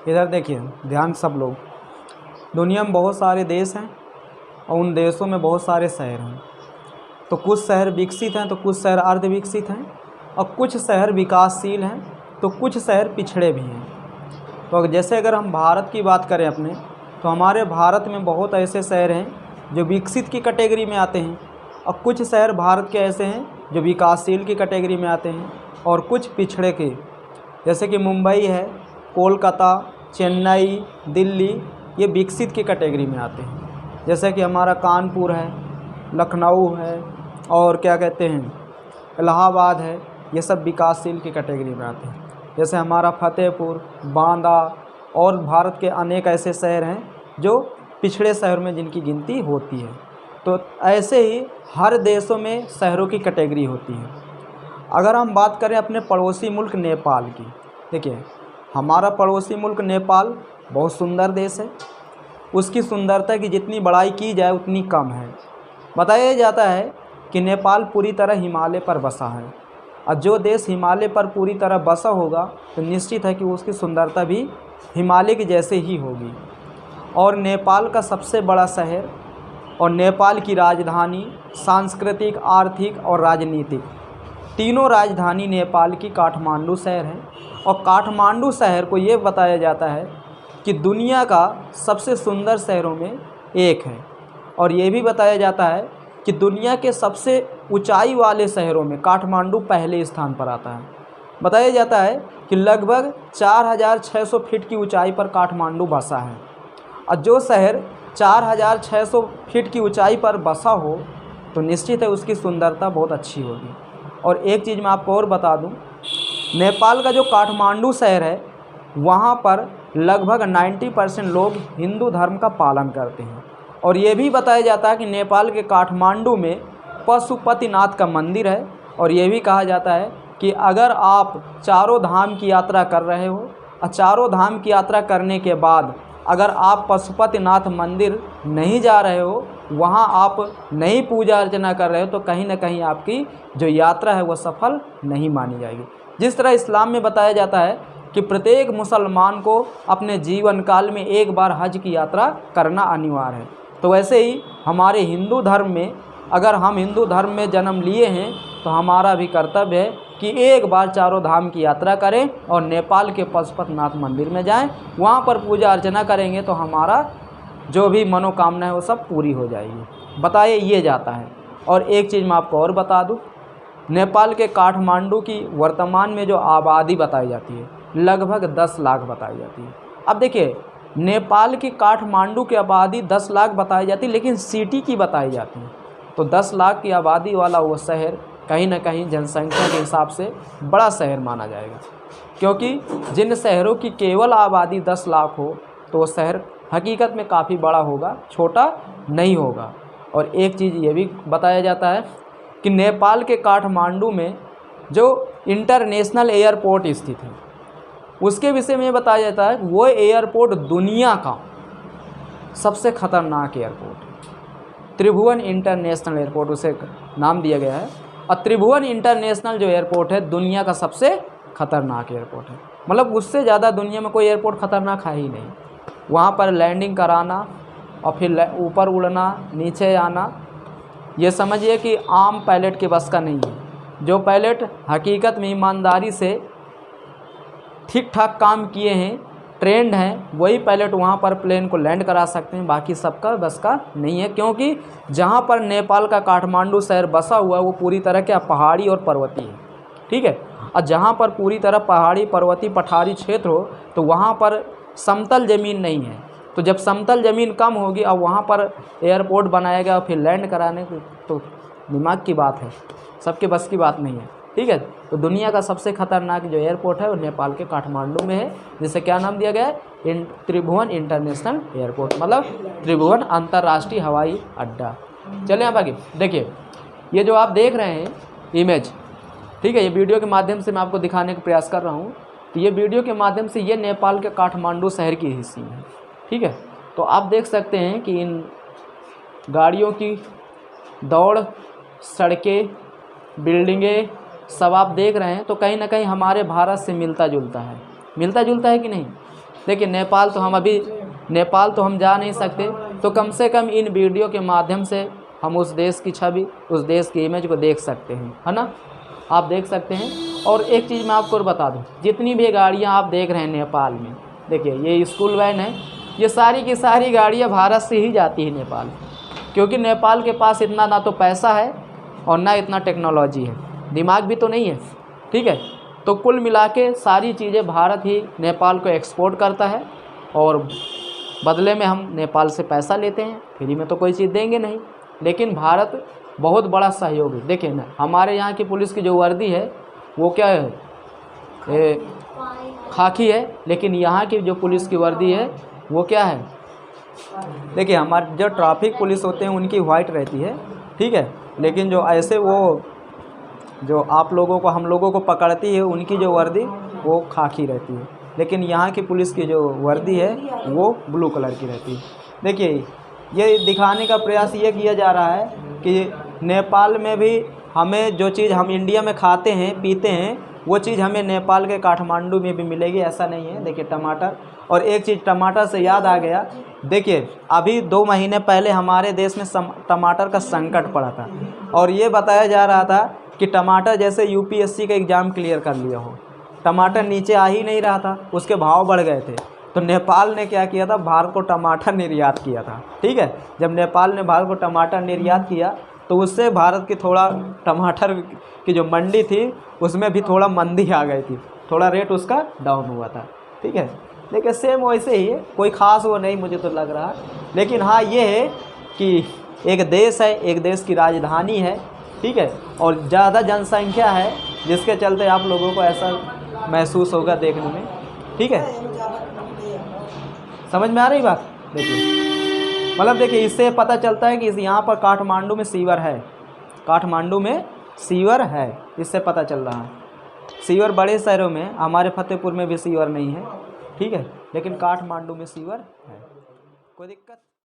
इधर देखिए ध्यान सब लोग, दुनिया में बहुत सारे देश हैं और उन देशों में बहुत सारे शहर हैं। तो कुछ शहर विकसित हैं तो कुछ शहर अर्ध विकसित हैं, और कुछ शहर विकासशील हैं तो कुछ शहर पिछड़े भी हैं। तो जैसे अगर हम भारत की बात करें अपने, तो हमारे भारत में बहुत ऐसे शहर हैं जो विकसित की कैटेगरी में आते हैं, और कुछ शहर भारत के ऐसे हैं जो विकासशील की कैटेगरी में आते हैं, और कुछ पिछड़े के, जैसे कि मुंबई है, कोलकाता, चेन्नई, दिल्ली, ये विकसित की कैटेगरी में आते हैं। जैसे कि हमारा कानपुर है, लखनऊ है, और क्या कहते हैं इलाहाबाद है, ये सब विकासशील की कैटेगरी में आते हैं। जैसे हमारा फतेहपुर, बांदा और भारत के अनेक ऐसे शहर हैं जो पिछड़े शहर में जिनकी गिनती होती है। तो ऐसे ही हर देशों में शहरों की कैटेगरी होती है। अगर हम बात करें अपने पड़ोसी मुल्क नेपाल की, देखिए हमारा पड़ोसी मुल्क नेपाल बहुत सुंदर देश है। उसकी सुंदरता की जितनी बड़ाई की जाए उतनी कम है। बताया जाता है कि नेपाल पूरी तरह हिमालय पर बसा है, और जो देश हिमालय पर पूरी तरह बसा होगा तो निश्चित है कि उसकी सुंदरता भी हिमालय की जैसे ही होगी। और नेपाल का सबसे बड़ा शहर और नेपाल की राजधानी, सांस्कृतिक, आर्थिक और राजनीतिक तीनों राजधानी नेपाल की काठमांडू शहर है। और काठमांडू शहर को ये बताया जाता है कि दुनिया का सबसे सुंदर शहरों में एक है। और ये भी बताया जाता है कि दुनिया के सबसे ऊंचाई वाले शहरों में काठमांडू पहले स्थान पर आता है। बताया जाता है कि लगभग 4600 फीट की ऊंचाई पर काठमांडू बसा है। और जो शहर 4600 फीट की ऊंचाई पर बसा हो तो निश्चित है उसकी सुंदरता बहुत अच्छी होगी। और एक चीज़ मैं आपको और बता दूं, नेपाल का जो काठमांडू शहर है वहाँ पर लगभग 90% लोग हिंदू धर्म का पालन करते हैं। और ये भी बताया जाता है कि नेपाल के काठमांडू में पशुपतिनाथ का मंदिर है। और ये भी कहा जाता है कि अगर आप चारों धाम की यात्रा कर रहे हो और चारों धाम की यात्रा करने के बाद अगर आप पशुपतिनाथ मंदिर नहीं जा रहे हो, वहाँ आप नहीं पूजा अर्चना कर रहे हो, तो कहीं ना कहीं आपकी जो यात्रा है वह सफल नहीं मानी जाएगी। जिस तरह इस्लाम में बताया जाता है कि प्रत्येक मुसलमान को अपने जीवन काल में एक बार हज की यात्रा करना अनिवार्य है, तो वैसे ही हमारे हिंदू धर्म में अगर हम हिंदू धर्म में जन्म लिए हैं तो हमारा भी कर्तव्य है कि एक बार चारों धाम की यात्रा करें और नेपाल के पशुपतिनाथ मंदिर में जाएं। वहाँ पर पूजा अर्चना करेंगे तो हमारा जो भी मनोकामना है वो सब पूरी हो जाएगी, बताइए ये जाता है। और एक चीज़ मैं आपको और बता दूँ, नेपाल के काठमांडू की वर्तमान में जो आबादी बताई जाती है लगभग 10 लाख बताई जाती है। अब देखिए नेपाल की काठमांडू की आबादी 10 लाख बताई जाती है, लेकिन सिटी की बताई जाती है तो 10 लाख की आबादी वाला वो शहर कहीं ना कहीं जनसंख्या के हिसाब से बड़ा शहर माना जाएगा। क्योंकि जिन शहरों की केवल आबादी 10 लाख हो तो वो शहर हकीकत में काफ़ी बड़ा होगा, छोटा नहीं होगा। और एक चीज़ ये भी बताया जाता है कि नेपाल के काठमांडू में जो इंटरनेशनल एयरपोर्ट स्थित है उसके विषय में बताया जाता है वो एयरपोर्ट दुनिया का सबसे खतरनाक एयरपोर्ट है। त्रिभुवन इंटरनेशनल एयरपोर्ट उसे नाम दिया गया है। और त्रिभुवन इंटरनेशनल जो एयरपोर्ट है दुनिया का सबसे खतरनाक एयरपोर्ट है। मतलब उससे ज़्यादा दुनिया में कोई एयरपोर्ट खतरनाक है ही नहीं। वहाँ पर लैंडिंग कराना और फिर ऊपर उड़ना, नीचे आना, ये समझिए कि आम पायलट के बस का नहीं है। जो पायलट हकीकत में ईमानदारी से ठीक ठाक काम किए हैं, ट्रेंड हैं, वही पायलट वहाँ पर प्लेन को लैंड करा सकते हैं, बाकी सबका बस का नहीं है। क्योंकि जहाँ पर नेपाल का काठमांडू शहर बसा हुआ है वो पूरी तरह क्या पहाड़ी और पर्वती है, ठीक है। और जहाँ पर पूरी तरह पहाड़ी, पर्वती, पठारी क्षेत्र हो तो वहाँ पर समतल ज़मीन नहीं है। तो जब समतल ज़मीन कम होगी और वहाँ पर एयरपोर्ट बनाया गया और फिर लैंड कराने को, तो दिमाग की बात है, सबके बस की बात नहीं है, ठीक है। तो दुनिया का सबसे खतरनाक जो एयरपोर्ट है वो नेपाल के काठमांडू में है, जिसे क्या नाम दिया गया है, त्रिभुवन इंटरनेशनल एयरपोर्ट, मतलब त्रिभुवन अंतर्राष्ट्रीय हवाई अड्डा। चलिए आप आगे देखिए, ये जो आप देख रहे हैं इमेज, ठीक है, ये वीडियो के माध्यम से मैं आपको दिखाने का प्रयास कर रहा हूँ। तो ये वीडियो के माध्यम से ये नेपाल के काठमांडू शहर की हिस्सी है, ठीक है। तो आप देख सकते हैं कि इन गाड़ियों की दौड़, सड़कें, बिल्डिंगें सब आप देख रहे हैं, तो कहीं ना कहीं हमारे भारत से मिलता जुलता है कि नहीं। देखिए नेपाल तो हम जा नहीं सकते, तो कम से कम इन वीडियो के माध्यम से हम उस देश की छवि, उस देश की इमेज को देख सकते हैं, है ना। आप देख सकते हैं। और एक चीज़ मैं आपको और बता दूं, जितनी भी गाड़ियां आप देख रहे हैं नेपाल में, देखिए ये स्कूल वैन है, ये सारी की सारी गाड़ियां भारत से ही जाती है नेपाल, क्योंकि नेपाल के पास इतना ना तो पैसा है और ना इतना टेक्नोलॉजी है, दिमाग भी तो नहीं है, ठीक है। तो कुल मिला के सारी चीज़ें भारत ही नेपाल को एक्सपोर्ट करता है और बदले में हम नेपाल से पैसा लेते हैं, फ्री में तो कोई चीज़ देंगे नहीं। लेकिन भारत बहुत बड़ा सहयोगी, देखिए ना, हमारे यहाँ की पुलिस की जो वर्दी है वो क्या है, खाकी है, लेकिन यहाँ की जो पुलिस की वर्दी है वो क्या है, देखिए हमारे जो ट्रैफिक पुलिस होते हैं उनकी वाइट रहती है, ठीक है, लेकिन जो ऐसे वो जो आप लोगों को, हम लोगों को पकड़ती है, उनकी जो वर्दी वो खाकी रहती है, लेकिन यहाँ की पुलिस की जो वर्दी है वो ब्लू कलर की रहती है। देखिए ये दिखाने का प्रयास ये किया जा रहा है कि नेपाल में भी हमें जो चीज़ हम इंडिया में खाते हैं पीते हैं वो चीज़ हमें नेपाल के काठमांडू में भी मिलेगी, ऐसा नहीं है। देखिए टमाटर, और एक चीज़ टमाटर से याद आ गया, देखिए अभी 2 महीने पहले हमारे देश में टमाटर का संकट पड़ा था और ये बताया जा रहा था कि टमाटर जैसे यूपीएससी का एग्ज़ाम क्लियर कर लिया हो, टमाटर नीचे आ ही नहीं रहा था, उसके भाव बढ़ गए थे। तो नेपाल ने क्या किया था, भारत को टमाटर निर्यात किया था, ठीक है। जब नेपाल ने भारत को टमाटर निर्यात किया तो उससे भारत की थोड़ा टमाटर की जो मंडी थी उसमें भी थोड़ा मंदी आ गई थी, थोड़ा रेट उसका डाउन हुआ था, ठीक है। लेकिन सेम वैसे ही है, कोई ख़ास वो नहीं मुझे तो लग रहा। लेकिन हाँ ये है कि एक देश है, एक देश की राजधानी है, ठीक है, और ज़्यादा जनसंख्या है, जिसके चलते आप लोगों को ऐसा महसूस होगा देखने में, ठीक है। समझ में आ रही बात। देखिए मतलब देखिए इससे पता चलता है कि यहाँ पर काठमांडू में सीवर है, काठमांडू में सीवर है, इससे पता चल रहा है। सीवर बड़े शहरों में, हमारे फतेहपुर में भी सीवर नहीं है, ठीक है, लेकिन काठमांडू में सीवर है। कोई दिक्कत